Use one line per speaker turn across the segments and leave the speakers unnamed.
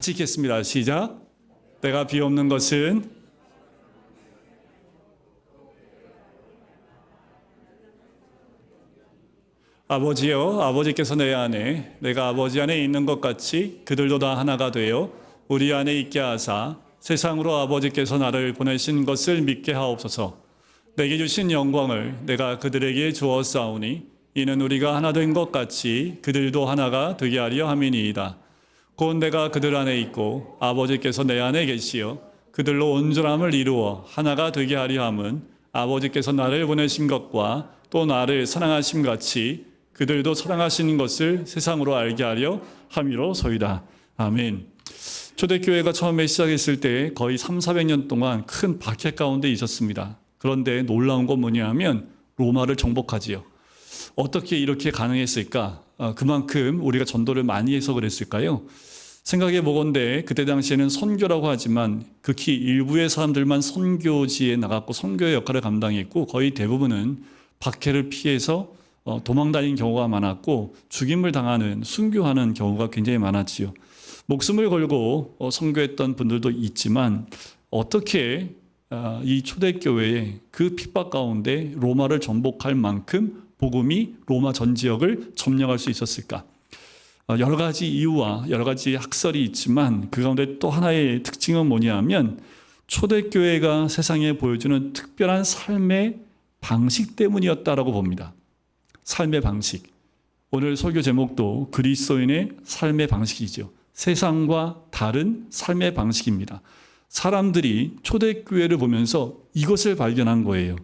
읽겠습니다. 시작. 내가 비옵는 것은 아버지여, 아버지께서 내 안에 내가 아버지 안에 있는 것 같이 그들도 다 하나가 되어 우리 안에 있게 하사 세상으로 아버지께서 나를 보내신 것을 믿게 하옵소서. 내게 주신 영광을 내가 그들에게 주었사오니 이는 우리가 하나 된 것 같이 그들도 하나가 되게 하려 함이니이다. 곧 내가 그들 안에 있고 아버지께서 내 안에 계시어 그들로 온전함을 이루어 하나가 되게 하려 함은 아버지께서 나를 보내신 것과 또 나를 사랑하심 같이 그들도 사랑하시는 것을 세상으로 알게 하려 함이로소이다. 아멘. 초대교회가 처음에 시작했을 때 거의 300~400년 동안 큰 박해 가운데 있었습니다. 그런데 놀라운 건 뭐냐면 로마를 정복하지요. 어떻게 이렇게 가능했을까? 그만큼 우리가 전도를 많이 해서 그랬을까요? 생각해 보건대 그때 당시에는 선교라고 하지만 극히 일부의 사람들만 선교지에 나갔고 선교의 역할을 감당했고 거의 대부분은 박해를 피해서 도망다닌 경우가 많았고 죽임을 당하는 순교하는 경우가 굉장히 많았지요. 목숨을 걸고 선교했던 분들도 있지만 어떻게 이 초대교회의 그 핍박 가운데 로마를 정복할 만큼 복음이 로마 전 지역을 점령할 수 있었을까? 여러 가지 이유와 여러 가지 학설이 있지만 그 가운데 또 하나의 특징은 뭐냐면 초대교회가 세상에 보여주는 특별한 삶의 방식 때문이었다라고 봅니다. 삶의 방식. 오늘 설교 제목도 그리스도인의 삶의 방식이죠. 세상과 다른 삶의 방식입니다. 사람들이 초대교회를 보면서 이것을 발견한 거예요.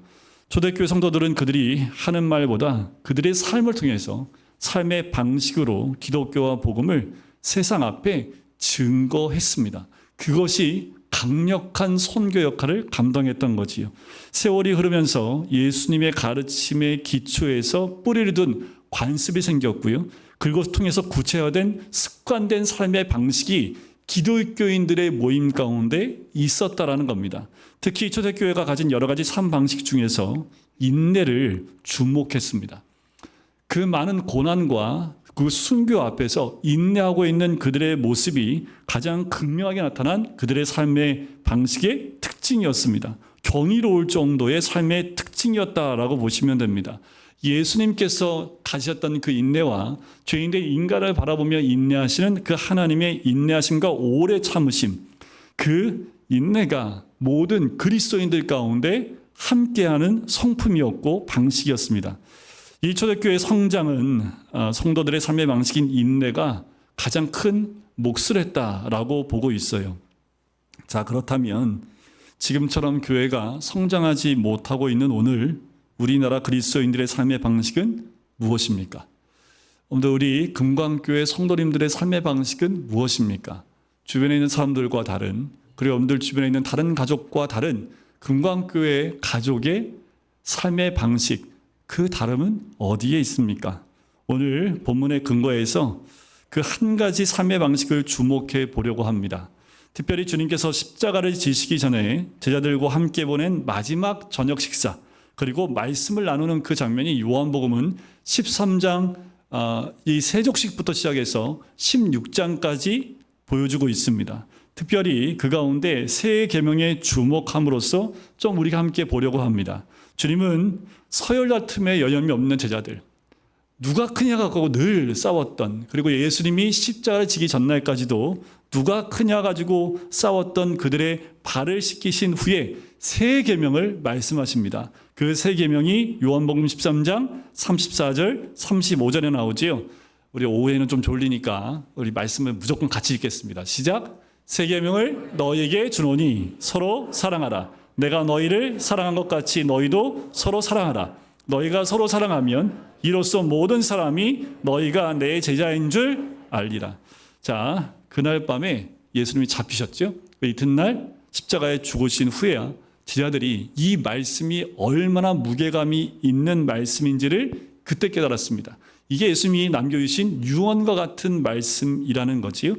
초대교회 성도들은 그들이 하는 말보다 그들의 삶을 통해서 삶의 방식으로 기독교와 복음을 세상 앞에 증거했습니다. 그것이 강력한 선교 역할을 감당했던 거지요. 세월이 흐르면서 예수님의 가르침의 기초에서 뿌리를 둔 관습이 생겼고요. 그것을 통해서 구체화된 습관된 삶의 방식이 기독교인들의 모임 가운데 있었다라는 겁니다. 특히 초대교회가 가진 여러 가지 삶 방식 중에서 인내를 주목했습니다. 그 많은 고난과 그 순교 앞에서 인내하고 있는 그들의 모습이 가장 극명하게 나타난 그들의 삶의 방식의 특징이었습니다. 경이로울 정도의 삶의 특징이었다라고 보시면 됩니다. 예수님께서 가셨던 그 인내와 죄인된 인간을 바라보며 인내하시는 그 하나님의 인내하심과 오래 참으심, 그 인내가 모든 그리스도인들 가운데 함께하는 성품이었고 방식이었습니다. 이 초대교회의 성장은 성도들의 삶의 방식인 인내가 가장 큰 몫을 했다라고 보고 있어요. 자, 그렇다면 지금처럼 교회가 성장하지 못하고 있는 오늘 우리나라 그리스도인들의 삶의 방식은 무엇입니까? 오늘 우리 금광교회 성도님들의 삶의 방식은 무엇입니까? 주변에 있는 사람들과 다른, 그리고 여러분들 주변에 있는 다른 가족과 다른 금광교회 가족의 삶의 방식, 그 다름은 어디에 있습니까? 오늘 본문의 근거에서 그 한 가지 삶의 방식을 주목해 보려고 합니다. 특별히 주님께서 십자가를 지시기 전에 제자들과 함께 보낸 마지막 저녁 식사, 그리고 말씀을 나누는 그 장면이 요한복음은 13장 이 세족식부터 시작해서 16장까지 보여주고 있습니다. 특별히 그 가운데 새 계명에 주목함으로써 좀 우리가 함께 보려고 합니다. 주님은 서열 다툼에 여념이 없는 제자들, 누가 크냐 가지고 늘 싸웠던, 그리고 예수님이 십자가를 지기 전날까지도 누가 크냐 가지고 싸웠던 그들의 발을 씻기신 후에 새 계명을 말씀하십니다. 그 새 계명이 요한복음 13장 34절 35절에 나오지요. 우리 오후에는 좀 졸리니까 우리 말씀을 무조건 같이 읽겠습니다. 시작. 새 계명을 너희에게 주노니 서로 사랑하라. 내가 너희를 사랑한 것 같이 너희도 서로 사랑하라. 너희가 서로 사랑하면 이로써 모든 사람이 너희가 내 제자인 줄 알리라. 자, 그날 밤에 예수님이 잡히셨죠. 그 이튿날 십자가에 죽으신 후에야 제자들이 이 말씀이 얼마나 무게감이 있는 말씀인지를 그때 깨달았습니다. 이게 예수님이 남겨주신 유언과 같은 말씀이라는 거지요.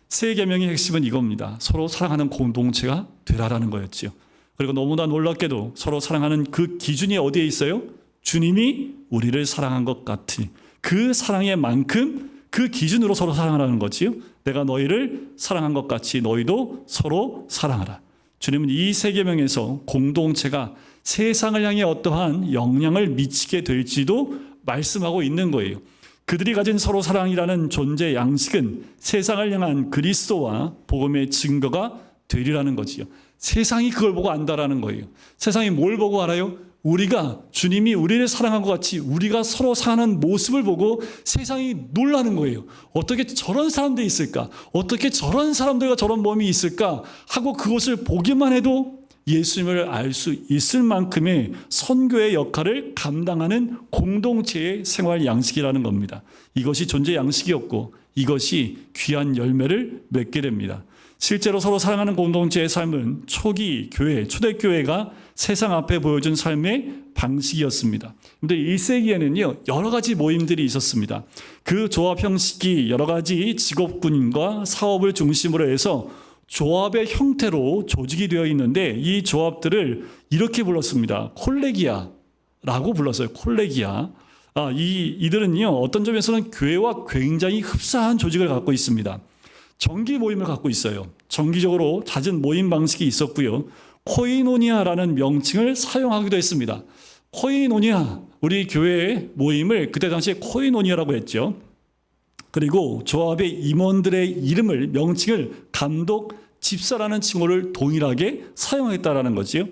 새 계명의 핵심은 이겁니다. 서로 사랑하는 공동체가 되라라는 거였지요. 그리고 너무나 놀랍게도 서로 사랑하는 그 기준이 어디에 있어요? 주님이 우리를 사랑한 것 같은 그 사랑의 만큼 그 기준으로 서로 사랑하라는 거지요. 내가 너희를 사랑한 것 같이 너희도 서로 사랑하라. 주님은 이 세 계명에서 공동체가 세상을 향해 어떠한 영향을 미치게 될지도 말씀하고 있는 거예요. 그들이 가진 서로 사랑이라는 존재 양식은 세상을 향한 그리스도와 복음의 증거가 되리라는 거지요. 세상이 그걸 보고 안다라는 거예요. 세상이 뭘 보고 알아요? 우리가 주님이 우리를 사랑한 것 같이 우리가 서로 사는 모습을 보고 세상이 놀라는 거예요. 어떻게 저런 사람들이 있을까? 어떻게 저런 사람들과 저런 몸이 있을까? 하고 그것을 보기만 해도 예수님을 알 수 있을 만큼의 선교의 역할을 감당하는 공동체의 생활 양식이라는 겁니다. 이것이 존재 양식이었고 이것이 귀한 열매를 맺게 됩니다. 실제로 서로 사랑하는 공동체의 삶은 초기 교회, 초대교회가 세상 앞에 보여준 삶의 방식이었습니다. 그런데 1세기에는요, 여러 가지 모임들이 있었습니다. 그 조합 형식이 여러 가지 직업군과 사업을 중심으로 해서 조합의 형태로 조직이 되어 있는데 이 조합들을 이렇게 불렀습니다. 콜레기아라고 불렀어요. 콜레기아. 이들은요, 어떤 점에서는 교회와 굉장히 흡사한 조직을 갖고 있습니다. 정기 모임을 갖고 있어요. 정기적으로 잦은 모임 방식이 있었고요. 코이노니아라는 명칭을 사용하기도 했습니다. 코이노니아, 우리 교회의 모임을 그때 당시에 코이노니아라고 했죠. 그리고 조합의 임원들의 이름을, 명칭을 감독, 집사라는 칭호를 동일하게 사용했다라는 거지요.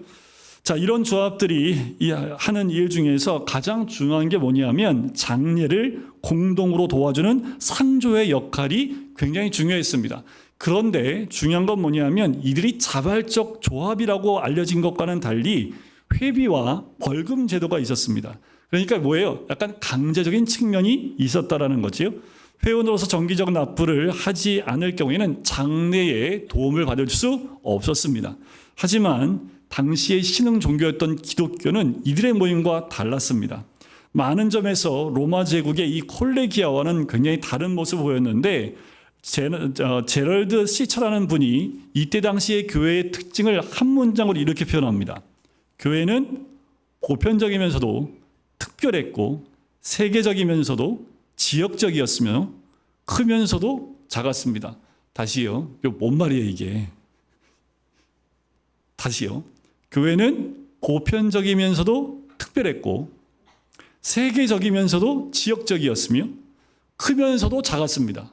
자, 이런 조합들이 하는 일 중에서 가장 중요한 게 뭐냐면 장례를 공동으로 도와주는 상조의 역할이 굉장히 중요했습니다. 그런데 중요한 건 뭐냐면 이들이 자발적 조합이라고 알려진 것과는 달리 회비와 벌금 제도가 있었습니다. 그러니까 뭐예요? 약간 강제적인 측면이 있었다라는 거지요. 회원으로서 정기적 납부를 하지 않을 경우에는 장례에 도움을 받을 수 없었습니다. 하지만 당시의 신흥 종교였던 기독교는 이들의 모임과 달랐습니다. 많은 점에서 로마 제국의 이 콜레기아와는 굉장히 다른 모습을 보였는데 제럴드 시처라는 분이 이때 당시의 교회의 특징을 한 문장으로 이렇게 표현합니다. 교회는 보편적이면서도 특별했고 세계적이면서도 지역적이었으며 크면서도 작았습니다. 다시요. 뭔 말이에요 이게. 다시요. 교회는 보편적이면서도 특별했고 세계적이면서도 지역적이었으며 크면서도 작았습니다.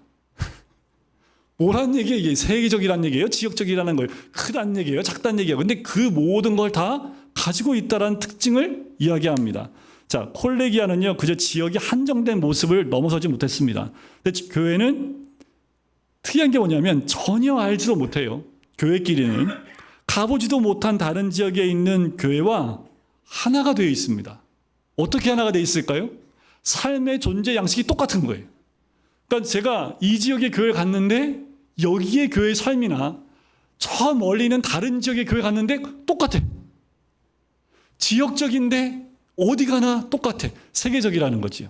뭐란 얘기예요? 이게 세계적이란 얘기예요? 지역적이라는 거예요? 크다는 얘기예요? 작다는 얘기예요? 근데 그 모든 걸 다 가지고 있다는 특징을 이야기합니다. 자, 콜레기아는요, 그저 지역이 한정된 모습을 넘어서지 못했습니다. 근데 교회는 특이한 게 뭐냐면 전혀 알지도 못해요. 교회끼리는 가보지도 못한 다른 지역에 있는 교회와 하나가 되어 있습니다. 어떻게 하나가 되어 있을까요? 삶의 존재 양식이 똑같은 거예요. 그러니까 제가 이 지역의 교회 갔는데 여기의 교회 삶이나 저 멀리 있는 다른 지역의 교회 갔는데 똑같아. 지역적인데 어디 가나 똑같아. 세계적이라는 거지요.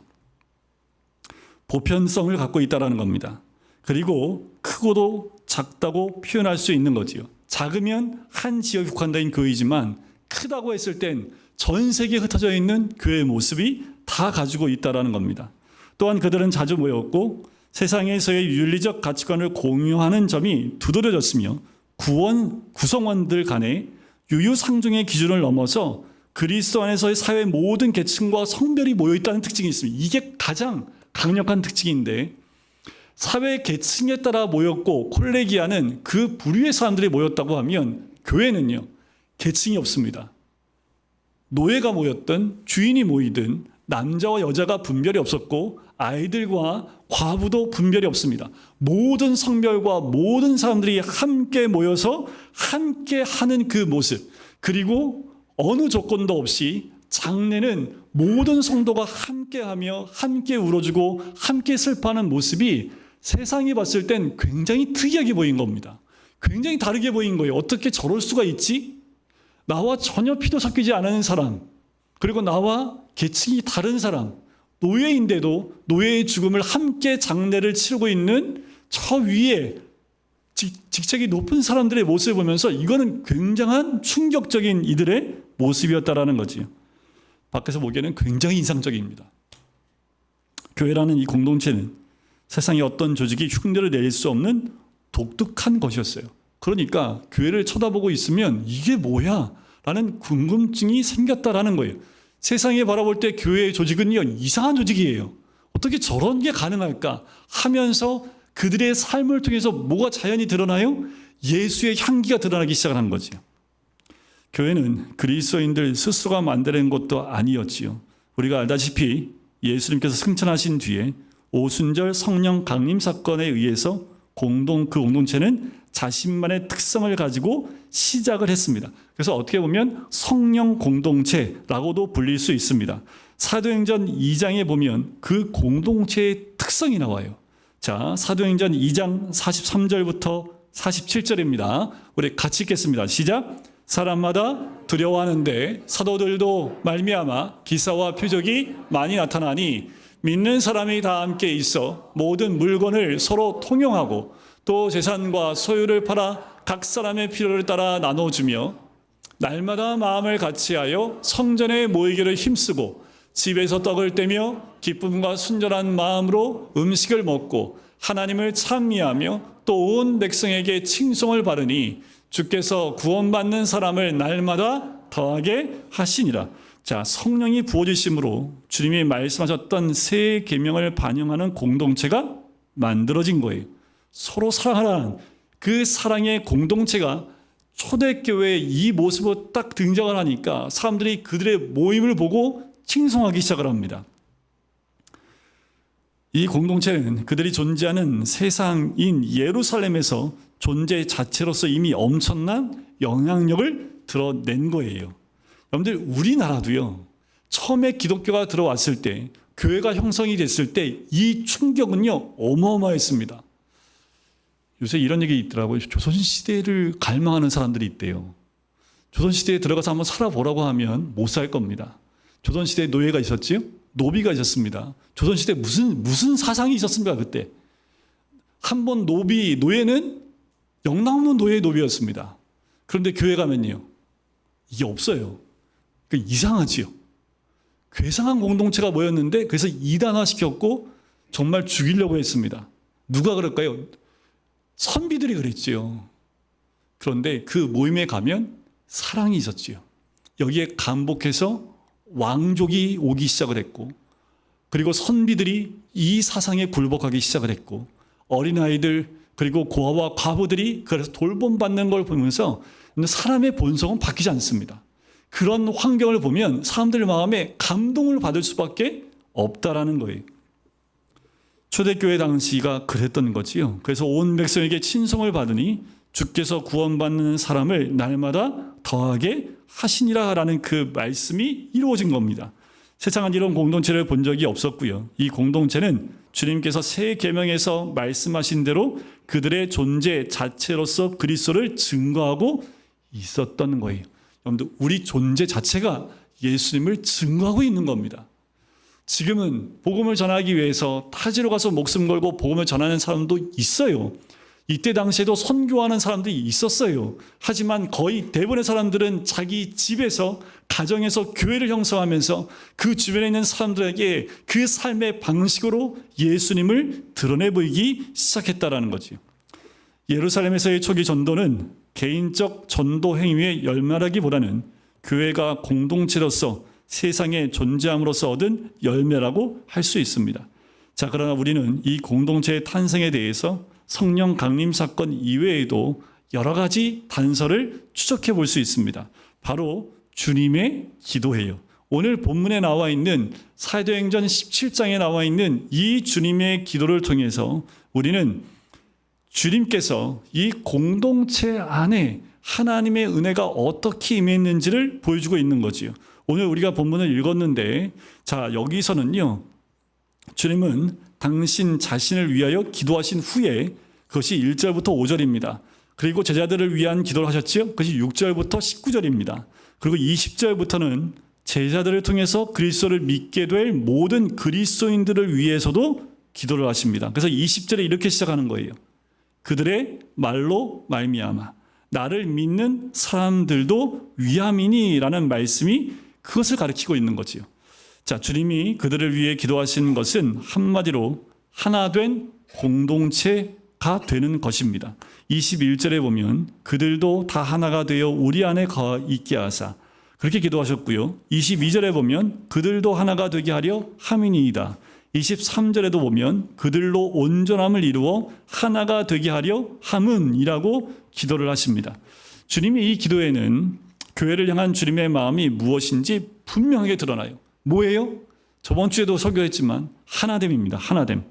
보편성을 갖고 있다는 겁니다. 그리고 크고도 작다고 표현할 수 있는 거지요. 작으면 한 지역에 국한된 교회이지만 크다고 했을 땐 전 세계에 흩어져 있는 교회의 모습이 다 가지고 있다는 겁니다. 또한 그들은 자주 모였고 세상에서의 윤리적 가치관을 공유하는 점이 두드러졌으며 구성원들 간의 유유상종의 기준을 넘어서 그리스도 안에서의 사회 모든 계층과 성별이 모여있다는 특징이 있습니다. 이게 가장 강력한 특징인데 사회 계층에 따라 모였고 콜레기아는 그 부류의 사람들이 모였다고 하면 교회는요 계층이 없습니다. 노예가 모였든 주인이 모이든 남자와 여자가 분별이 없었고 아이들과 과부도 분별이 없습니다. 모든 성별과 모든 사람들이 함께 모여서 함께 하는 그 모습, 그리고 어느 조건도 없이 장례는 모든 성도가 함께하며 함께 울어주고 함께 슬퍼하는 모습이 세상이 봤을 땐 굉장히 특이하게 보인 겁니다. 굉장히 다르게 보인 거예요. 어떻게 저럴 수가 있지? 나와 전혀 피도 섞이지 않은 사람, 그리고 나와 계층이 다른 사람, 노예인데도 노예의 죽음을 함께 장례를 치르고 있는 저 위에 직책이 높은 사람들의 모습을 보면서 이거는 굉장한 충격적인 이들의 모습이었다라는 거지요. 밖에서 보기에는 굉장히 인상적입니다. 교회라는 이 공동체는 세상의 어떤 조직이 흉내를 낼 수 없는 독특한 것이었어요. 그러니까 교회를 쳐다보고 있으면 이게 뭐야? 라는 궁금증이 생겼다라는 거예요. 세상에 바라볼 때 교회의 조직은요, 이상한 조직이에요. 어떻게 저런 게 가능할까 하면서 그들의 삶을 통해서 뭐가 자연히 드러나요? 예수의 향기가 드러나기 시작한 거지요. 교회는 그리스도인들 스스로가 만드는 것도 아니었지요. 우리가 알다시피 예수님께서 승천하신 뒤에 오순절 성령 강림 사건에 의해서 그 공동체는 자신만의 특성을 가지고 시작을 했습니다. 그래서 어떻게 보면 성령 공동체라고도 불릴 수 있습니다. 사도행전 2장에 보면 그 공동체의 특성이 나와요. 자, 사도행전 2장 43절부터 47절입니다. 우리 같이 읽겠습니다. 시작. 사람마다 두려워하는데 사도들도 말미암아 기사와 표적이 많이 나타나니 믿는 사람이 다 함께 있어 모든 물건을 서로 통용하고 또 재산과 소유를 팔아 각 사람의 필요를 따라 나눠주며 날마다 마음을 같이하여 성전에 모이기를 힘쓰고 집에서 떡을 떼며 기쁨과 순전한 마음으로 음식을 먹고 하나님을 찬미하며 또 온 백성에게 칭송을 받으니 주께서 구원받는 사람을 날마다 더하게 하시니라. 자, 성령이 부어주심으로 주님이 말씀하셨던 새 계명을 반영하는 공동체가 만들어진 거예요. 서로 사랑하라는 그 사랑의 공동체가 초대교회의 이 모습으로 딱 등장을 하니까 사람들이 그들의 모임을 보고 칭송하기 시작을 합니다. 이 공동체는 그들이 존재하는 세상인 예루살렘에서 존재 자체로서 이미 엄청난 영향력을 드러낸 거예요. 여러분들, 우리나라도요, 처음에 기독교가 들어왔을 때, 교회가 형성이 됐을 때 이 충격은요, 어마어마했습니다. 요새 이런 얘기 있더라고요. 조선시대를 갈망하는 사람들이 있대요. 조선시대에 들어가서 한번 살아보라고 하면 못 살 겁니다. 조선시대에 노예가 있었지요? 노비가 있었습니다. 조선시대에 무슨 사상이 있었습니까, 그때? 한 번 노예는 영락없는 노예의 노비였습니다. 그런데 교회 가면요, 이게 없어요. 이상하지요. 괴상한 공동체가 모였는데 그래서 이단화시켰고 정말 죽이려고 했습니다. 누가 그럴까요? 선비들이 그랬지요. 그런데 그 모임에 가면 사랑이 있었지요. 여기에 감복해서 왕족이 오기 시작을 했고, 그리고 선비들이 이 사상에 굴복하기 시작을 했고, 어린아이들 그리고 고아와 과부들이 그래서 돌봄받는 걸 보면서 사람의 본성은 바뀌지 않습니다. 그런 환경을 보면 사람들 마음에 감동을 받을 수밖에 없다라는 거예요. 초대교회 당시가 그랬던 거지요. 그래서 온 백성에게 친송을 받으니 주께서 구원받는 사람을 날마다 더하게 하시니라라는 그 말씀이 이루어진 겁니다. 세상은 이런 공동체를 본 적이 없었고요. 이 공동체는 주님께서 새 계명에서 말씀하신 대로 그들의 존재 자체로서 그리스도를 증거하고 있었던 거예요. 여러분들, 우리 존재 자체가 예수님을 증거하고 있는 겁니다. 지금은 복음을 전하기 위해서 타지로 가서 목숨 걸고 복음을 전하는 사람도 있어요. 이때 당시에도 선교하는 사람들이 있었어요. 하지만 거의 대부분의 사람들은 자기 집에서, 가정에서 교회를 형성하면서 그 주변에 있는 사람들에게 그 삶의 방식으로 예수님을 드러내 보이기 시작했다라는 거죠. 예루살렘에서의 초기 전도는 개인적 전도 행위의 열매라기보다는 교회가 공동체로서 세상에 존재함으로써 얻은 열매라고 할 수 있습니다. 자, 그러나 우리는 이 공동체의 탄생에 대해서 성령 강림 사건 이외에도 여러 가지 단서를 추적해 볼 수 있습니다. 바로 주님의 기도예요. 오늘 본문에 나와 있는 사도행전 17장에 나와 있는 이 주님의 기도를 통해서 우리는 주님께서 이 공동체 안에 하나님의 은혜가 어떻게 임했는지를 보여주고 있는 거지요. 오늘 우리가 본문을 읽었는데, 자, 여기서는요, 주님은 당신 자신을 위하여 기도하신 후에, 그것이 1절부터 5절입니다. 그리고 제자들을 위한 기도를 하셨지요. 그것이 6절부터 19절입니다. 그리고 20절부터는 제자들을 통해서 그리스도를 믿게 될 모든 그리스도인들을 위해서도 기도를 하십니다. 그래서 20절에 이렇게 시작하는 거예요. 그들의 말로 말미암아 나를 믿는 사람들도 위함이니라는 말씀이 그것을 가리키고 있는 거지요. 자, 주님이 그들을 위해 기도하신 것은 한마디로 하나 된 공동체가 되는 것입니다. 21절에 보면 그들도 다 하나가 되어 우리 안에 있게 하사 그렇게 기도하셨고요. 22절에 보면 그들도 하나가 되게 하려 함이니이다. 23절에도 보면 그들로 온전함을 이루어 하나가 되게 하려 함은이라고 기도를 하십니다. 주님이 이 기도에는 교회를 향한 주님의 마음이 무엇인지 분명하게 드러나요. 뭐예요? 저번 주에도 설교했지만 하나됨입니다. 하나됨.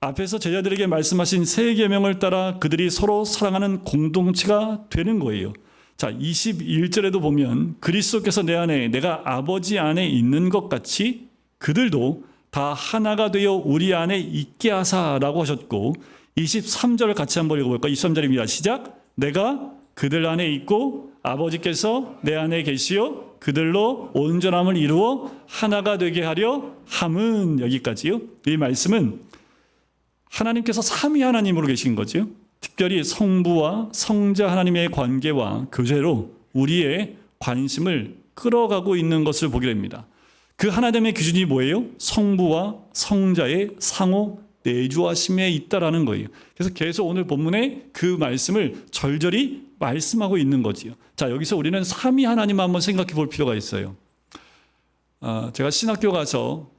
앞에서 제자들에게 말씀하신 새 계명을 따라 그들이 서로 사랑하는 공동체가 되는 거예요. 자, 21절에도 보면 그리스도께서 내 안에 내가 아버지 안에 있는 것 같이 그들도 다 하나가 되어 우리 안에 있게 하사라고 하셨고 23절을 같이 한번 읽어볼까요? 23절입니다. 시작. 내가 그들 안에 있고 아버지께서 내 안에 계시어 그들로 온전함을 이루어 하나가 되게 하려 함은 여기까지요. 이 말씀은 하나님께서 삼위 하나님으로 계신 거죠. 특별히 성부와 성자 하나님의 관계와 교제로 우리의 관심을 끌어가고 있는 것을 보게 됩니다. 그 하나됨의 기준이 뭐예요? 성부와 성자의 상호 내주하심에 있다라는 거예요. 그래서 계속 오늘 본문에 그 말씀을 절절히 말씀하고 있는 거지요. 자, 여기서 우리는 삼위 하나님 한번 생각해 볼 필요가 있어요. 제가 신학교 가서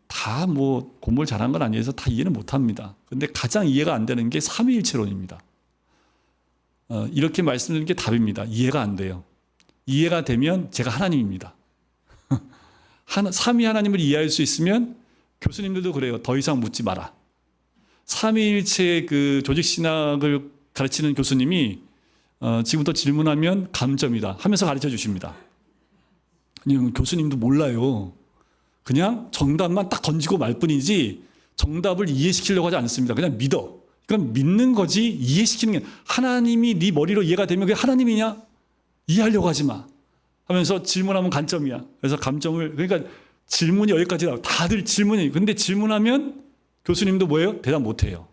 다 뭐 공부를 잘한 건 아니어서 다 이해는 못합니다. 근데 가장 이해가 안 되는 게 삼위일체론입니다. 이렇게 말씀드리는 게 답입니다. 이해가 안 돼요. 이해가 되면 제가 하나님입니다. 삼위 하나님을 이해할 수 있으면 교수님들도 그래요. 더 이상 묻지 마라. 삼위일체의 그 조직신학을 가르치는 교수님이 지금부터 질문하면 감점이다 하면서 가르쳐 주십니다. 아니, 교수님도 몰라요. 그냥 정답만 딱 던지고 말 뿐이지 정답을 이해시키려고 하지 않습니다. 그냥 믿어. 그건 믿는 거지 이해시키는 게 하나님이 네 머리로 이해가 되면 그게 하나님이냐? 이해하려고 하지 마. 하면서 질문하면 간점이야. 그래서 감점을 그러니까 질문이 여기까지 나와. 다들 질문이. 근데 질문하면 교수님도 뭐예요? 대답 못 해요.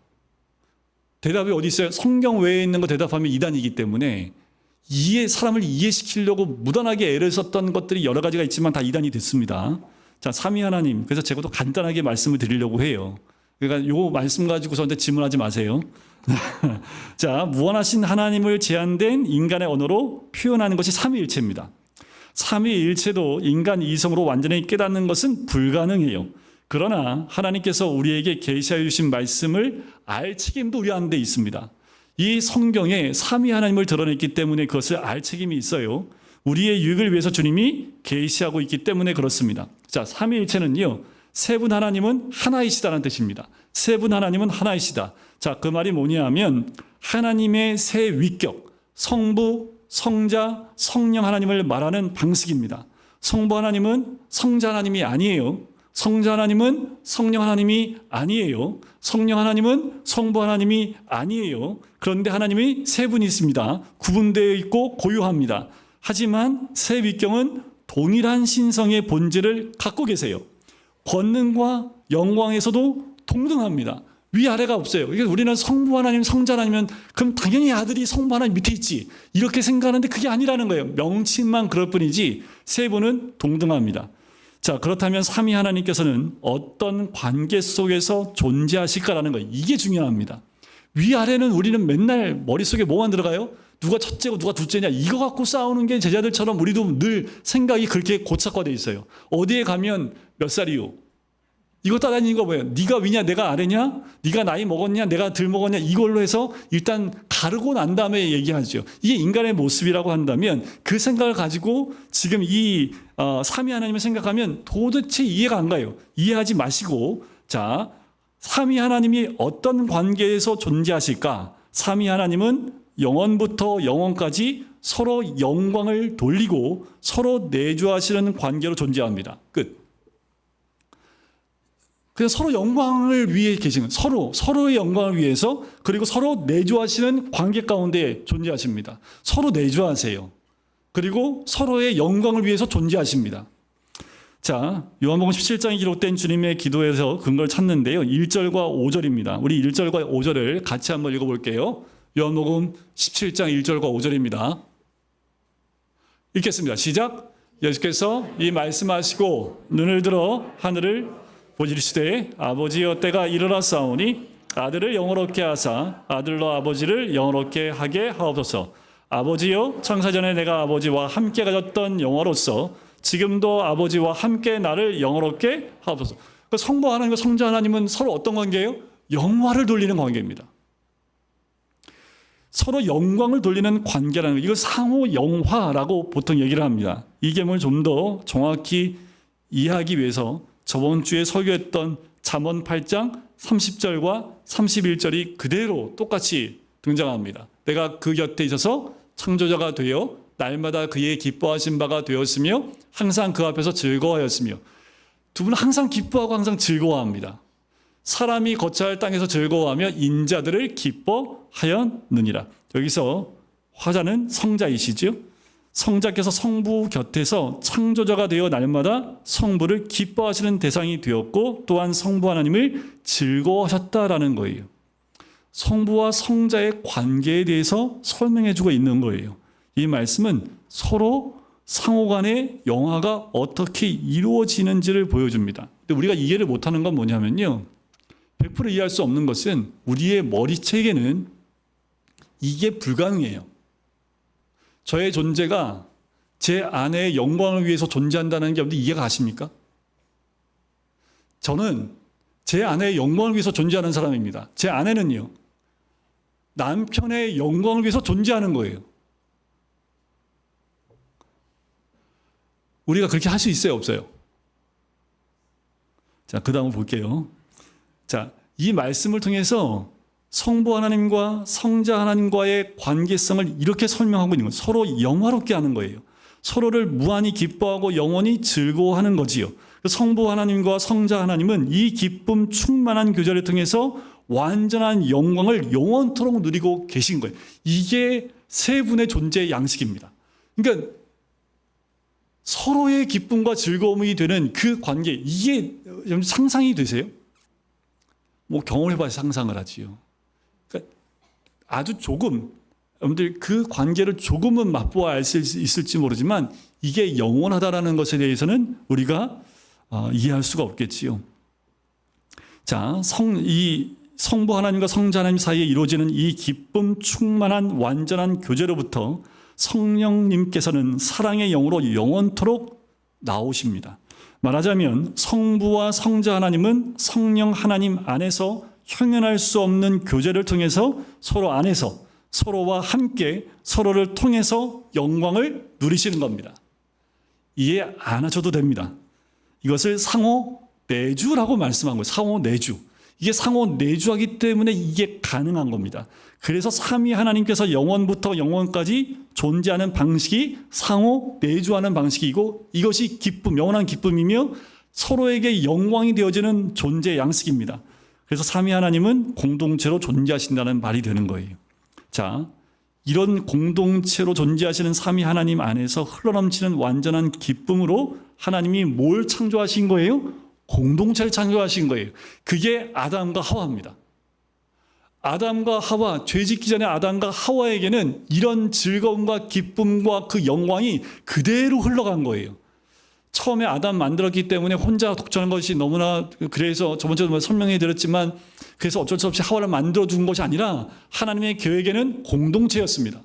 대답이 어디 있어요? 성경 외에 있는 거 대답하면 이단이기 때문에 사람을 이해시키려고 무단하게 애를 썼던 것들이 여러 가지가 있지만 다 이단이 됐습니다. 자, 삼위 하나님. 그래서 제가 또 간단하게 말씀을 드리려고 해요. 그러니까 요 말씀 가지고 저한테 질문하지 마세요. 자, 무한하신 하나님을 제한된 인간의 언어로 표현하는 것이 삼위일체입니다. 삼위일체도 인간 이성으로 완전히 깨닫는 것은 불가능해요. 그러나 하나님께서 우리에게 계시하여 주신 말씀을 알 책임도 우리 안에 있습니다. 이 성경에 삼위 하나님을 드러냈기 때문에 그것을 알 책임이 있어요. 우리의 유익을 위해서 주님이 계시하고 있기 때문에 그렇습니다. 자, 삼위일체는요. 세 분 하나님은 하나이시다는 뜻입니다. 세 분 하나님은 하나이시다. 자, 그 말이 뭐냐 하면 하나님의 세 위격, 성부, 성자, 성령 하나님을 말하는 방식입니다. 성부 하나님은 성자 하나님이 아니에요. 성자 하나님은 성령 하나님이 아니에요. 성령 하나님은 성부 하나님이 아니에요. 그런데 하나님이 세 분이 있습니다. 구분되어 있고 고유합니다. 하지만 세 위격은 동일한 신성의 본질을 갖고 계세요. 권능과 영광에서도 동등합니다. 위아래가 없어요. 그러니까 우리는 성부 하나님, 성자 하나님은 그럼 당연히 아들이 성부 하나님 밑에 있지 이렇게 생각하는데 그게 아니라는 거예요. 명칭만 그럴 뿐이지 세 분은 동등합니다. 자, 그렇다면 삼위 하나님께서는 어떤 관계 속에서 존재하실까라는 거예요. 이게 중요합니다. 위아래는 우리는 맨날 머릿속에 뭐만 들어가요? 누가 첫째고 누가 둘째냐 이거 갖고 싸우는 게 제자들처럼 우리도 늘 생각이 그렇게 고착화되어 있어요. 어디에 가면 몇 살이요? 이거 따라다니는 거 뭐예요? 네가 위냐 내가 아래냐? 네가 나이 먹었냐 내가 덜 먹었냐 이걸로 해서 일단 가르고 난 다음에 얘기하죠. 이게 인간의 모습이라고 한다면 그 생각을 가지고 지금 이 삼위 하나님을 생각하면 도대체 이해가 안 가요. 이해하지 마시고 자, 삼위 하나님이 어떤 관계에서 존재하실까? 삼위 하나님은 영원부터 영원까지 서로 영광을 돌리고 서로 내주하시는 관계로 존재합니다. 끝. 그래서 서로 영광을 위해 계시는 서로의 영광을 위해서 그리고 서로 내주하시는 관계 가운데 존재하십니다. 서로 내주하세요. 그리고 서로의 영광을 위해서 존재하십니다. 자, 요한복음 17장에 기록된 주님의 기도에서 근거를 찾는데요. 1절과 5절입니다. 우리 1절과 5절을 같이 한번 읽어볼게요. 요한복음 17장 1절과 5절입니다. 읽겠습니다. 시작. 예수께서 이 말씀하시고 눈을 들어 하늘을 보질시되 아버지여 때가 이르렀사오니 아들을 영원롭게 하사 아들로 아버지를 영원롭게 하게 하옵소서. 아버지여 창세전에 내가 아버지와 함께 가졌던 영화로서 지금도 아버지와 함께 나를 영원롭게 하옵소서. 성부 하나님과 성자 하나님은 서로 어떤 관계예요? 영화를 돌리는 관계입니다. 서로 영광을 돌리는 관계라는 거, 이걸 상호 영화라고 보통 얘기를 합니다. 이 계명을 좀 더 정확히 이해하기 위해서 저번 주에 설교했던 잠언 8장 30절과 31절이 그대로 똑같이 등장합니다. 내가 그 곁에 있어서 창조자가 되어 날마다 그의 기뻐하신 바가 되었으며 항상 그 앞에서 즐거워하였으며. 두 분은 항상 기뻐하고 항상 즐거워합니다. 사람이 거처할 땅에서 즐거워하며 인자들을 기뻐하였느니라. 여기서 화자는 성자이시죠. 성자께서 성부 곁에서 창조자가 되어 날마다 성부를 기뻐하시는 대상이 되었고 또한 성부 하나님을 즐거워하셨다라는 거예요. 성부와 성자의 관계에 대해서 설명해주고 있는 거예요. 이 말씀은 서로 상호간의 영화가 어떻게 이루어지는지를 보여줍니다. 근데 우리가 이해를 못하는 건 뭐냐면요, 100% 이해할 수 없는 것은 우리의 머리책에는 이게 불가능해요. 저의 존재가 제 아내의 영광을 위해서 존재한다는 게 여러분들 이해가 가십니까? 저는 제 아내의 영광을 위해서 존재하는 사람입니다. 제 아내는요, 남편의 영광을 위해서 존재하는 거예요. 우리가 그렇게 할 수 있어요, 없어요? 자, 그 다음을 볼게요. 자, 이 말씀을 통해서 성부 하나님과 성자 하나님과의 관계성을 이렇게 설명하고 있는 거예요. 서로 영화롭게 하는 거예요. 서로를 무한히 기뻐하고 영원히 즐거워하는 거지요. 성부 하나님과 성자 하나님은 이 기쁨 충만한 교제를 통해서 완전한 영광을 영원토록 누리고 계신 거예요. 이게 세 분의 존재의 양식입니다. 그러니까 서로의 기쁨과 즐거움이 되는 그 관계, 이게 상상이 되세요? 뭐 경험해봐야 상상을 하지요. 그러니까 아주 조금, 여러분들 그 관계를 조금은 맛보아 알 수 있을지 모르지만 이게 영원하다라는 것에 대해서는 우리가 이해할 수가 없겠지요. 자, 이 성부 하나님과 성자 하나님 사이에 이루어지는 이 기쁨 충만한 완전한 교제로부터 성령님께서는 사랑의 영으로 영원토록 나오십니다. 말하자면 성부와 성자 하나님은 성령 하나님 안에서 형연할 수 없는 교제를 통해서 서로 안에서 서로와 함께 서로를 통해서 영광을 누리시는 겁니다. 이해 안 하셔도 됩니다. 이것을 상호 내주라고 말씀한 거예요. 상호 내주. 이게 상호 내주하기 때문에 이게 가능한 겁니다. 그래서 삼위 하나님께서 영원부터 영원까지 존재하는 방식이 상호 내주하는 방식이고 이것이 기쁨, 영원한 기쁨이며 서로에게 영광이 되어지는 존재 양식입니다. 그래서 삼위 하나님은 공동체로 존재하신다는 말이 되는 거예요. 자, 이런 공동체로 존재하시는 삼위 하나님 안에서 흘러넘치는 완전한 기쁨으로 하나님이 뭘 창조하신 거예요? 공동체를 창조하신 거예요. 그게 아담과 하와입니다. 아담과 하와, 죄 짓기 전에 아담과 하와에게는 이런 즐거움과 기쁨과 그 영광이 그대로 흘러간 거예요. 처음에 아담 만들었기 때문에 혼자 독점한 것이 너무나, 그래서 저번 주에 설명해 드렸지만 그래서 어쩔 수 없이 하와를 만들어 준 것이 아니라 하나님의 계획에는 공동체였습니다.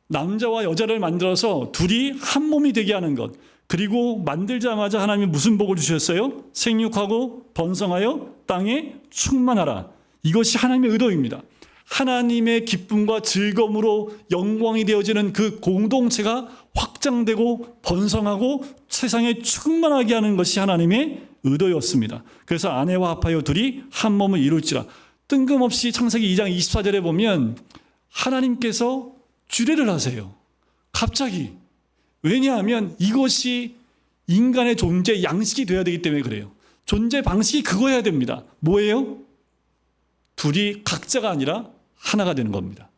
남자와 여자를 만들어서 둘이 한 몸이 되게 하는 것. 그리고 만들자마자 하나님이 무슨 복을 주셨어요? 생육하고 번성하여 땅에 충만하라. 이것이 하나님의 의도입니다. 하나님의 기쁨과 즐거움으로 영광이 되어지는 그 공동체가 확장되고 번성하고 세상에 충만하게 하는 것이 하나님의 의도였습니다. 그래서 아내와 합하여 둘이 한 몸을 이룰지라. 뜬금없이 창세기 2장 24절에 보면 하나님께서 주례를 하세요. 갑자기. 왜냐하면 이것이 인간의 존재 양식이 되어야 되기 때문에 그래요. 존재 방식이 그거여야 됩니다. 뭐예요? 둘이 각자가 아니라 하나가 되는 겁니다.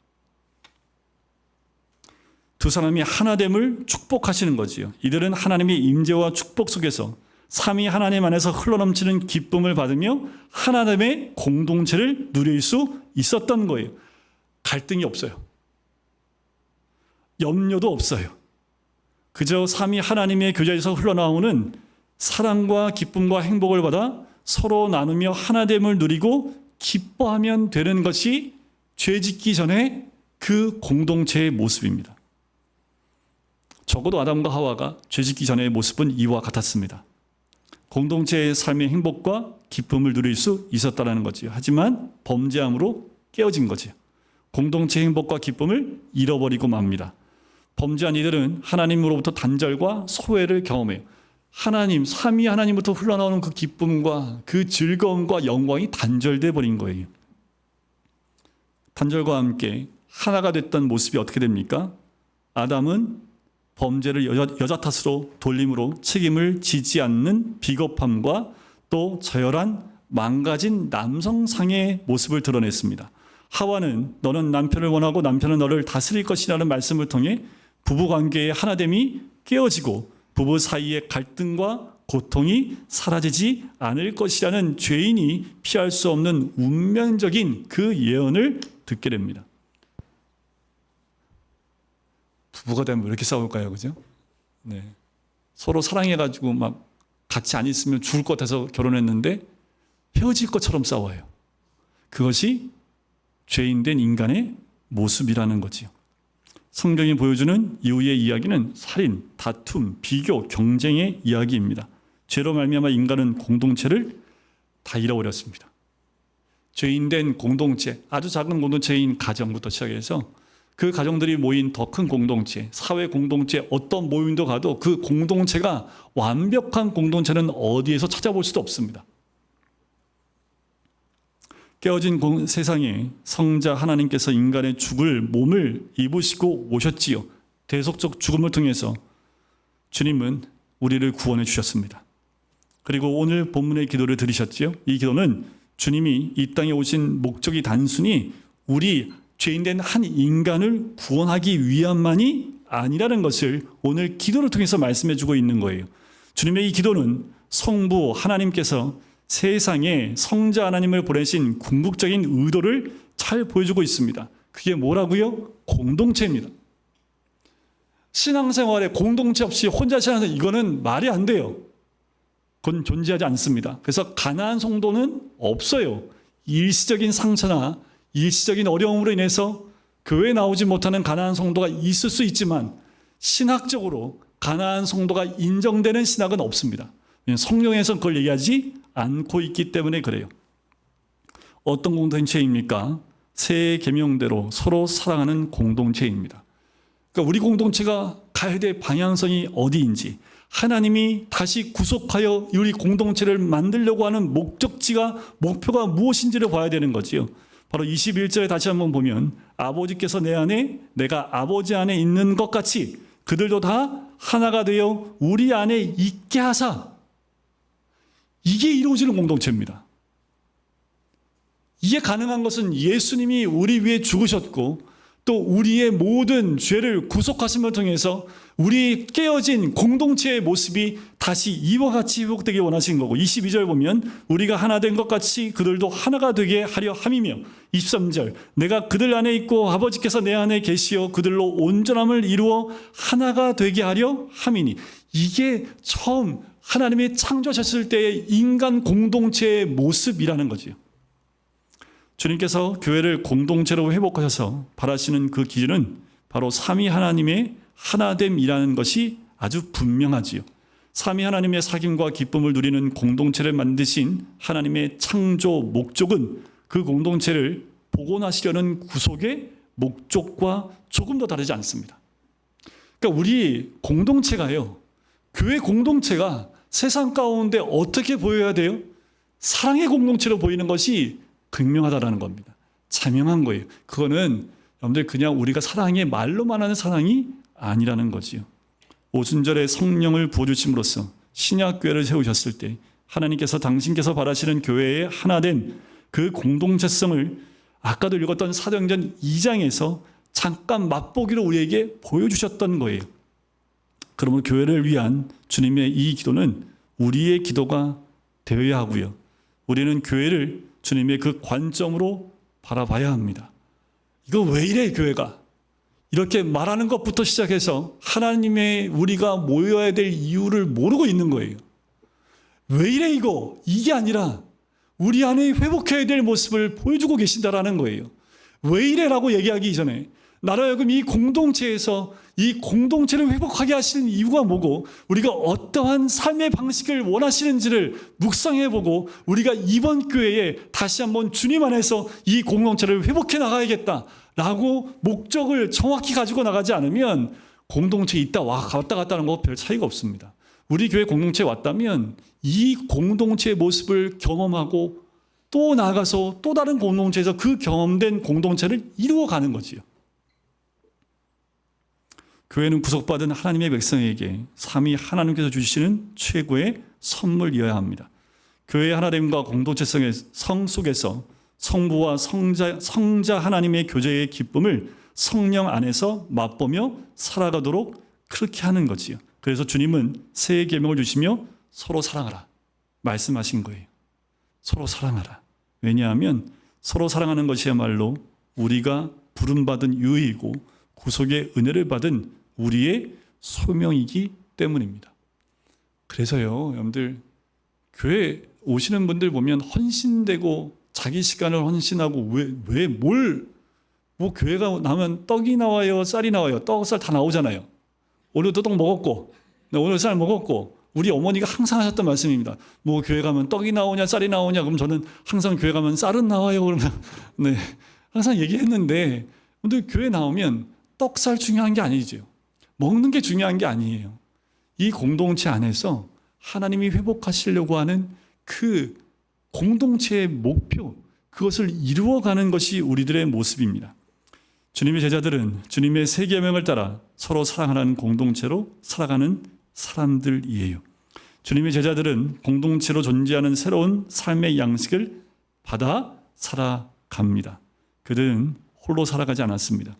두 사람이 하나됨을 축복하시는 거지요. 이들은 하나님의 임재와 축복 속에서 삼위 하나님 안에서 흘러넘치는 기쁨을 받으며 하나됨의 공동체를 누릴 수 있었던 거예요. 갈등이 없어요. 염려도 없어요. 그저 삼위 하나님의 교제에서 흘러나오는 사랑과 기쁨과 행복을 받아 서로 나누며 하나됨을 누리고 기뻐하면 되는 것이 죄 짓기 전에 그 공동체의 모습입니다. 적어도 아담과 하와가 죄 짓기 전의 모습은 이와 같았습니다. 공동체의 삶의 행복과 기쁨을 누릴 수 있었다는 거지요. 하지만 범죄함으로 깨어진 거지요. 공동체의 행복과 기쁨을 잃어버리고 맙니다. 범죄한 이들은 하나님으로부터 단절과 소외를 경험해요. 하나님, 삼위 하나님부터 흘러나오는 그 기쁨과 그 즐거움과 영광이 단절돼 버린 거예요. 단절과 함께 하나가 됐던 모습이 어떻게 됩니까? 아담은 범죄를 여자 탓으로 돌림으로 책임을 지지 않는 비겁함과 또 저열한 망가진 남성상의 모습을 드러냈습니다. 하와는 너는 남편을 원하고 남편은 너를 다스릴 것이라는 말씀을 통해 부부관계의 하나됨이 깨어지고 부부 사이의 갈등과 고통이 사라지지 않을 것이라는 죄인이 피할 수 없는 운명적인 그 예언을 듣게 됩니다. 부부가 되면 왜 이렇게 싸울까요? 그죠? 네. 서로 사랑해가지고 막 같이 안 있으면 죽을 것 같아서 결혼했는데 헤어질 것처럼 싸워요. 그것이 죄인된 인간의 모습이라는 거지요. 성경이 보여주는 이후의 이야기는 살인, 다툼, 비교, 경쟁의 이야기입니다. 죄로 말미암아 인간은 공동체를 다 잃어버렸습니다. 죄인된 공동체, 아주 작은 공동체인 가정부터 시작해서 그 가정들이 모인 더 큰 공동체, 사회 공동체, 어떤 모임도 가도 그 공동체가 완벽한 공동체는 어디에서 찾아볼 수도 없습니다. 깨어진 세상에 성자 하나님께서 인간의 죽을 몸을 입으시고 오셨지요. 대속적 죽음을 통해서 주님은 우리를 구원해 주셨습니다. 그리고 오늘 본문의 기도를 들으셨지요. 이 기도는 주님이 이 땅에 오신 목적이 단순히 우리 죄인된 한 인간을 구원하기 위함만이 아니라는 것을 오늘 기도를 통해서 말씀해 주고 있는 거예요. 주님의 이 기도는 성부 하나님께서 세상에 성자 하나님을 보내신 궁극적인 의도를 잘 보여주고 있습니다. 그게 뭐라고요? 공동체입니다. 신앙생활에 공동체 없이 혼자 신앙생활, 이거는 말이 안 돼요. 그건 존재하지 않습니다. 그래서 가나안 성도는 없어요. 일시적인 상처나 일시적인 어려움으로 인해서 교회에 나오지 못하는 가나안 성도가 있을 수 있지만 신학적으로 가나안 성도가 인정되는 신학은 없습니다. 성경에서는 그걸 얘기하지 않고 있기 때문에 그래요. 어떤 공동체입니까? 새 계명대로 서로 사랑하는 공동체입니다. 그러니까 우리 공동체가 가야 될 방향성이 어디인지, 하나님이 다시 구속하여 우리 공동체를 만들려고 하는 목표가 무엇인지를 봐야 되는 거지요. 바로 21절에 다시 한번 보면 아버지께서 내 안에 내가 아버지 안에 있는 것 같이 그들도 다 하나가 되어 우리 안에 있게 하사. 이게 이루어지는 공동체입니다. 이게 가능한 것은 예수님이 우리 위해 죽으셨고 또 우리의 모든 죄를 구속하심을 통해서 우리 깨어진 공동체의 모습이 다시 이와 같이 회복되기 원하신 거고, 22절 보면 우리가 하나 된 것 같이 그들도 하나가 되게 하려 함이며, 23절 내가 그들 안에 있고 아버지께서 내 안에 계시어 그들로 온전함을 이루어 하나가 되게 하려 함이니. 이게 처음 하나님이 창조하셨을 때의 인간 공동체의 모습이라는 거지요. 주님께서 교회를 공동체로 회복하셔서 바라시는 그 기준은 바로 삼위 하나님의 하나됨이라는 것이 아주 분명하지요. 삼위 하나님의 사귐과 기쁨을 누리는 공동체를 만드신 하나님의 창조 목적은 그 공동체를 복원하시려는 구속의 목적과 조금 더 다르지 않습니다. 그러니까 우리 공동체가요, 교회 공동체가 세상 가운데 어떻게 보여야 돼요? 사랑의 공동체로 보이는 것이 극명하다라는 겁니다. 자명한 거예요. 그거는 여러분들 그냥 우리가 사랑의 말로만 하는 사랑이 아니라는 거지요. 오순절에 성령을 부어주심으로써 신약교회를 세우셨을 때 하나님께서 당신께서 바라시는 교회의 하나된 그 공동체성을 아까도 읽었던 사도행전 2장에서 잠깐 맛보기로 우리에게 보여주셨던 거예요. 그러므로 교회를 위한 주님의 이 기도는 우리의 기도가 되어야 하고요. 우리는 교회를 주님의 그 관점으로 바라봐야 합니다. 이거 왜 이래 교회가? 이렇게 말하는 것부터 시작해서 하나님의 우리가 모여야 될 이유를 모르고 있는 거예요. 왜 이래 이게 아니라 우리 안에 회복해야 될 모습을 보여주고 계신다라는 거예요. 왜 이래라고 얘기하기 이전에 나로 하여금 이 공동체에서 이 공동체를 회복하게 하시는 이유가 뭐고 우리가 어떠한 삶의 방식을 원하시는지를 묵상해보고 우리가 이번 기회에 다시 한번 주님 안에서 이 공동체를 회복해 나가야겠다라고 목적을 정확히 가지고 나가지 않으면 공동체에 있다 왔다 갔다 하는 거 별 차이가 없습니다. 우리 교회 공동체에 왔다면 이 공동체의 모습을 경험하고 또 나아가서 또 다른 공동체에서 그 경험된 공동체를 이루어가는 거지요. 교회는 구속받은 하나님의 백성에게 삼위 하나님께서 주시는 최고의 선물이어야 합니다. 교회의 하나됨과 공동체성의 성 속에서 성부와 성자 하나님의 교제의 기쁨을 성령 안에서 맛보며 살아가도록 그렇게 하는 거지요. 그래서 주님은 새 계명을 주시며 서로 사랑하라 말씀하신 거예요. 서로 사랑하라. 왜냐하면 서로 사랑하는 것이야말로 우리가 부름받은 유의이고 구속의 은혜를 받은 우리의 소명이기 때문입니다. 그래서요, 여러분들 교회 오시는 분들 보면 헌신되고 자기 시간을 헌신하고 뭐 교회가 나면 떡이 나와요, 쌀이 나와요. 떡, 쌀 다 나오잖아요. 오늘도 떡 먹었고, 오늘 쌀 먹었고, 우리 어머니가 항상 하셨던 말씀입니다. 뭐 교회 가면 떡이 나오냐, 쌀이 나오냐, 그럼 저는 항상 교회 가면 쌀은 나와요. 그러면 네, 항상 얘기했는데, 근데 교회 나오면 떡, 쌀 중요한 게 아니죠. 먹는 게 중요한 게 아니에요. 이 공동체 안에서 하나님이 회복하시려고 하는 그 공동체의 목표, 그것을 이루어가는 것이 우리들의 모습입니다. 주님의 제자들은 주님의 새 계명을 따라 서로 사랑하는 공동체로 살아가는 사람들이에요. 주님의 제자들은 공동체로 존재하는 새로운 삶의 양식을 받아 살아갑니다. 그들은 홀로 살아가지 않았습니다.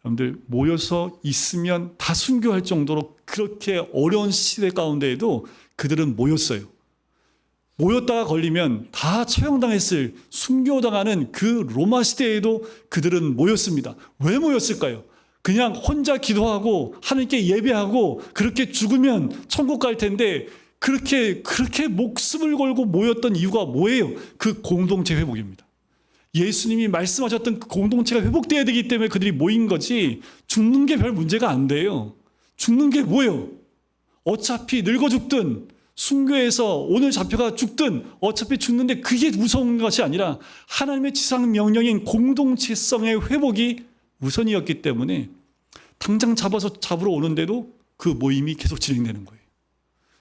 여러분들 모여서 있으면 다 순교할 정도로 그렇게 어려운 시대 가운데에도 그들은 모였어요. 모였다가 걸리면 다 처형당했을 순교당하는 그 로마 시대에도 그들은 모였습니다. 왜 모였을까요? 그냥 혼자 기도하고 하나님께 예배하고 그렇게 죽으면 천국 갈 텐데 그렇게 목숨을 걸고 모였던 이유가 뭐예요? 그 공동체 회복입니다. 예수님이 말씀하셨던 그 공동체가 회복돼야 되기 때문에 그들이 모인 거지 죽는 게 별 문제가 안 돼요. 죽는 게 뭐예요? 어차피 늙어 죽든 순교해서 오늘 잡혀가 죽든 어차피 죽는데 그게 무서운 것이 아니라 하나님의 지상 명령인 공동체성의 회복이 우선이었기 때문에 당장 잡으러 오는데도 그 모임이 계속 진행되는 거예요.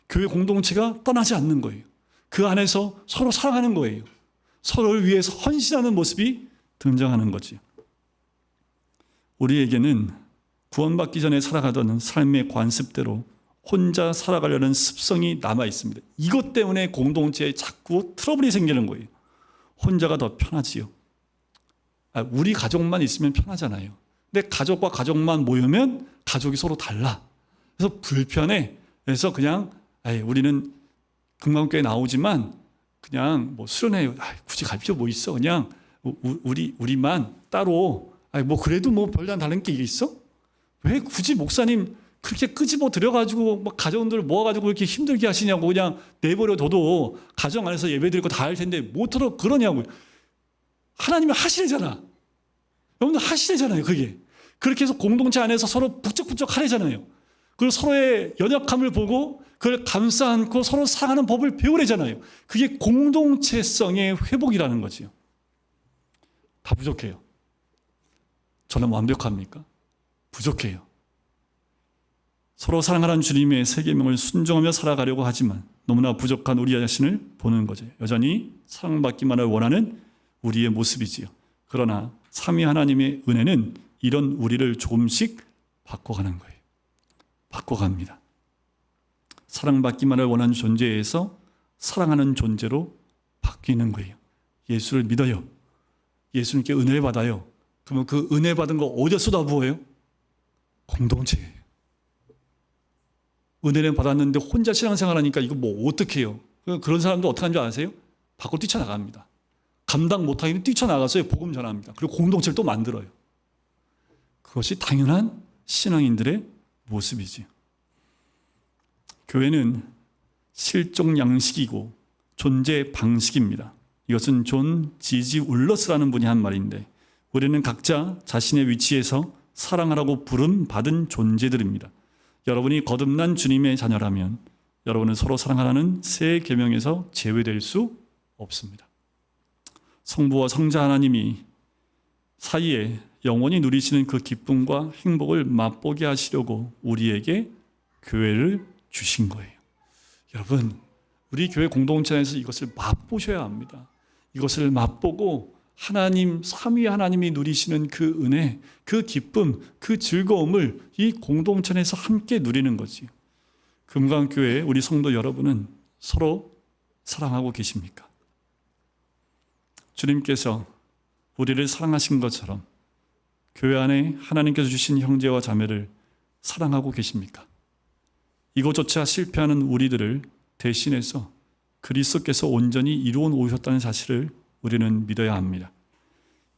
교회 공동체가 떠나지 않는 거예요. 그 안에서 서로 사랑하는 거예요. 서로를 위해서 헌신하는 모습이 등장하는 거지. 우리에게는 구원받기 전에 살아가던 삶의 관습대로 혼자 살아가려는 습성이 남아 있습니다. 이것 때문에 공동체에 자꾸 트러블이 생기는 거예요. 혼자가 더 편하지요. 우리 가족만 있으면 편하잖아요. 근데 가족과 가족만 모이면 가족이 서로 달라. 그래서 불편해. 그래서 그냥 우리는 금강교회 나오지만 그냥 뭐 수련회 굳이 갈 필요 뭐 있어? 그냥 우리만 따로 뭐 그래도 뭐 별다른 다른 게 있어? 왜 굳이 목사님 그렇게 끄집어 들여가지고 막 가정들 모아가지고 이렇게 힘들게 하시냐고 그냥 내버려둬도 가정 안에서 예배드리고 다 할 텐데 뭐처럼 그러냐고요. 하나님이 하시래잖아. 여러분들 하시래잖아요. 그게 그렇게 해서 공동체 안에서 서로 북적북적 하래잖아요. 그리고 서로의 연약함을 보고 그걸 감싸 안고 서로 사랑하는 법을 배우래잖아요. 그게 공동체성의 회복이라는 거지요. 다 부족해요. 저는 완벽합니까? 부족해요. 서로 사랑하는 주님의 새 계명을 순종하며 살아가려고 하지만 너무나 부족한 우리 자신을 보는 거죠. 여전히 사랑받기만을 원하는 우리의 모습이지요. 그러나 삼위 하나님의 은혜는 이런 우리를 조금씩 바꿔가는 거예요. 바꿔갑니다. 사랑받기만을 원하는 존재에서 사랑하는 존재로 바뀌는 거예요. 예수를 믿어요. 예수님께 은혜를 받아요. 그러면 그 은혜 받은 거 어디에 쏟아부어요? 공동체예요. 은혜를 받았는데 혼자 신앙생활하니까 이거 뭐 어떻게 해요? 그런 사람도 어떻게 하는 줄 아세요? 밖으로 뛰쳐나갑니다. 감당 못하기는 뛰쳐나가서 복음 전합니다. 그리고 공동체를 또 만들어요. 그것이 당연한 신앙인들의 모습이지. 교회는 실종 양식이고 존재 방식입니다. 이것은 존 지지 울러스라는 분이 한 말인데, 우리는 각자 자신의 위치에서 사랑하라고 부름 받은 존재들입니다. 여러분이 거듭난 주님의 자녀라면 여러분은 서로 사랑하라는 새 계명에서 제외될 수 없습니다. 성부와 성자 하나님이 사이에 영원히 누리시는 그 기쁨과 행복을 맛보게 하시려고 우리에게 교회를 주신 거예요. 여러분, 우리 교회 공동체 안에서 이것을 맛보셔야 합니다. 이것을 맛보고 하나님, 삼위 하나님이 누리시는 그 은혜, 그 기쁨, 그 즐거움을 이 공동체 안에서 함께 누리는 거지. 금강교회 우리 성도 여러분은 서로 사랑하고 계십니까? 주님께서 우리를 사랑하신 것처럼 교회 안에 하나님께서 주신 형제와 자매를 사랑하고 계십니까? 이것조차 실패하는 우리들을 대신해서 그리스도께서 온전히 이루어 놓으셨다는 사실을 우리는 믿어야 합니다.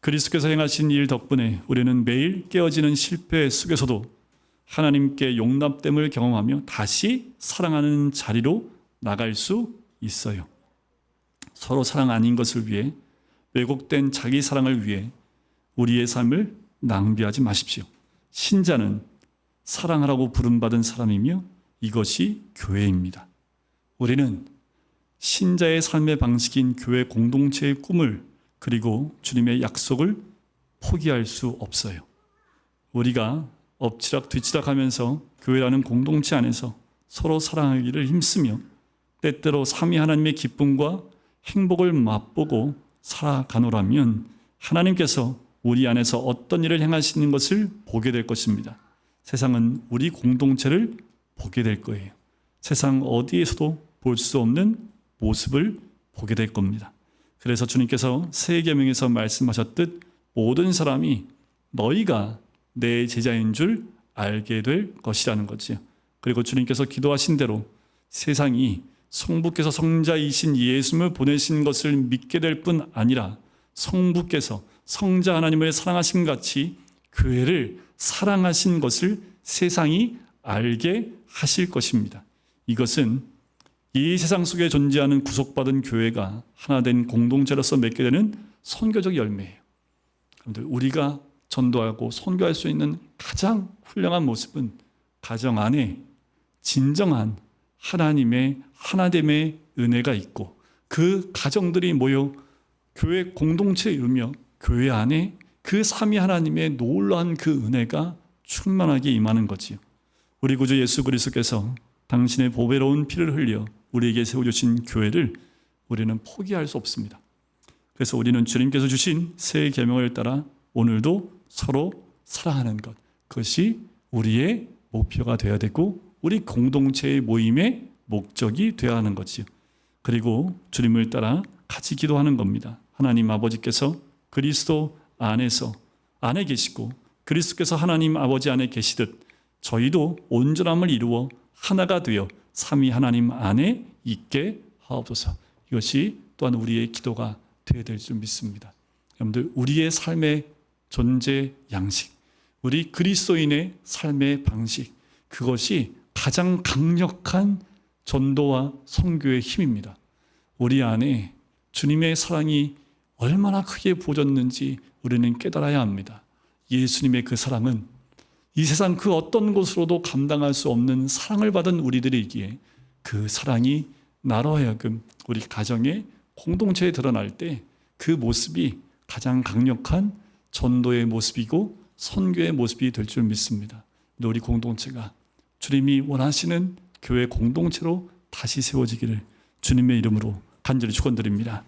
그리스도께서 행하신 일 덕분에 우리는 매일 깨어지는 실패 속에서도 하나님께 용납됨을 경험하며 다시 사랑하는 자리로 나갈 수 있어요. 서로 사랑 아닌 것을 위해, 왜곡된 자기 사랑을 위해 우리의 삶을 낭비하지 마십시오. 신자는 사랑하라고 부름받은 사람이며 이것이 교회입니다. 우리는 신자의 삶의 방식인 교회 공동체의 꿈을, 그리고 주님의 약속을 포기할 수 없어요. 우리가 엎치락 뒤치락 하면서 교회라는 공동체 안에서 서로 사랑하기를 힘쓰며 때때로 삼위 하나님의 기쁨과 행복을 맛보고 살아가노라면 하나님께서 우리 안에서 어떤 일을 행하시는 것을 보게 될 것입니다. 세상은 우리 공동체를 보게 될 거예요. 세상 어디에서도 볼 수 없는 모습을 보게 될 겁니다. 그래서 주님께서 새 계명에서 말씀하셨듯 모든 사람이 너희가 내 제자인 줄 알게 될 것이라는 거지요. 그리고 주님께서 기도하신 대로 세상이 성부께서 성자이신 예수님을 보내신 것을 믿게 될 뿐 아니라 성부께서 성자 하나님을 사랑하심 같이 교회를 사랑하신 것을 세상이 알게 하실 것입니다. 이것은 이 세상 속에 존재하는 구속받은 교회가 하나 된 공동체로서 맺게 되는 선교적 열매예요. 여러분들, 우리가 전도하고 선교할 수 있는 가장 훌륭한 모습은 가정 안에 진정한 하나님의 하나됨의 은혜가 있고 그 가정들이 모여 교회 공동체에 이루며 교회 안에 그 삼위 하나님의 놀라운 그 은혜가 충만하게 임하는 거지요. 우리 구주 예수 그리스도께서 당신의 보배로운 피를 흘려 우리에게 세워주신 교회를 우리는 포기할 수 없습니다. 그래서 우리는 주님께서 주신 새 계명을 따라 오늘도 서로 사랑하는 것, 그것이 우리의 목표가 되어야 되고 우리 공동체의 모임의 목적이 되어야 하는 거지요. 그리고 주님을 따라 같이 기도하는 겁니다. 하나님 아버지께서 그리스도 안에 계시고 그리스도께서 하나님 아버지 안에 계시듯 저희도 온전함을 이루어 하나가 되어 삼위 하나님 안에 있게 하옵소서. 이것이 또한 우리의 기도가 되어야 될 줄 믿습니다. 여러분들, 우리의 삶의 존재 양식, 우리 그리스도인의 삶의 방식, 그것이 가장 강력한 전도와 선교의 힘입니다. 우리 안에 주님의 사랑이 얼마나 크게 부어졌는지 우리는 깨달아야 합니다. 예수님의 그 사랑은 이 세상 그 어떤 곳으로도 감당할 수 없는 사랑을 받은 우리들이기에 그 사랑이 나로 하여금 우리 가정의 공동체에 드러날 때 그 모습이 가장 강력한 전도의 모습이고 선교의 모습이 될 줄 믿습니다. 우리 공동체가 주님이 원하시는 교회 공동체로 다시 세워지기를 주님의 이름으로 간절히 축원드립니다.